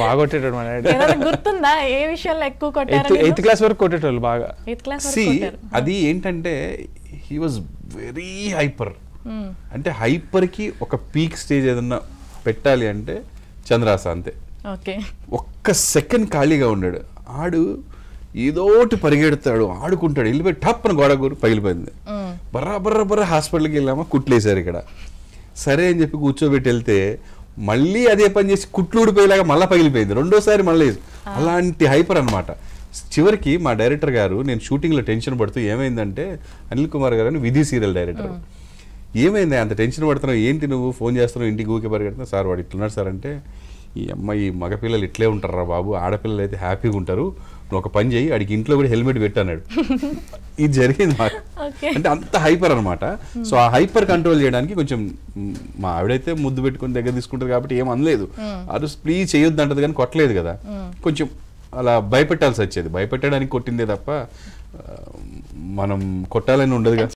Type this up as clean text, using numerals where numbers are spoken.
బాగా కొట్టేటాడు మా డాడీ. గుర్తుందా ఏ విషయంలో ఎక్కువ కొట్టారు? 8th క్లాస్ వరకు కొట్టేటోళ్ళు బాగా. 8th క్లాస్ అది ఏంటంటే హీ వాజ్ వెరీ హైపర్. అంటే హైపర్ కి ఒక పీక్ స్టేజ్ ఏదన్నా పెట్టాలి అంటే చంద్రాస అంతే. ఒక్క సెకండ్ ఖాళీగా ఉన్నాడు ఆడు, ఏదోటి పరిగెడతాడు, ఆడుకుంటాడు, వెళ్ళిపోయి టప్ అని గోడ పగిలిపోయింది. బర్రా హాస్పిటల్కి వెళ్ళామా, కుట్లేసారు ఇక్కడ. సరే అని చెప్పి కూర్చోబెట్టి వెళ్తే మళ్ళీ అదే పని చేసి కుట్లు ఊడిపోయేలాగా మళ్ళీ పగిలిపోయింది. రెండోసారి మళ్ళీ అలాంటి హైపర్ అనమాట. చివరికి మా డైరెక్టర్ గారు, నేను షూటింగ్లో టెన్షన్ పడుతూ, ఏమైందంటే అనిల్ కుమార్ గారు అని విధి సీరియల్ డైరెక్టర్, ఏమైంది అంత టెన్షన్ పడుతున్నావు, ఏంటి నువ్వు ఫోన్ చేస్తున్నావు, ఇంటికి ఊకే పరిగెడుతున్నావు. సార్ వాడు ఇట్లున్నాడు సార్ అంటే, ఈ అమ్మాయి మగపిల్లలు ఇట్లే ఉంటారా బాబు, ఆడపిల్లలు అయితే హ్యాపీగా ఉంటారు, నువ్వు ఒక పని చేయి, ఆడికి ఇంట్లో కూడా హెల్మెట్ పెట్టన్నాడు. ఇది జరిగింది మాకు. అంటే అంత హైపర్ అనమాట. సో ఆ హైపర్ కంట్రోల్ చేయడానికి కొంచెం, మా ఆవిడైతే ముద్దు పెట్టుకుని దగ్గర తీసుకుంటుంది కాబట్టి ఏం అనలేదు, అది ప్లీజ్ చేయొద్దు అంటది కానీ కొట్టలేదు కదా, కొంచెం అలా భయపెట్టాల్సి వచ్చేది. భయపెట్టడానికి కొట్టిందే తప్ప మనం కొట్టాలని ఉండదు కదా.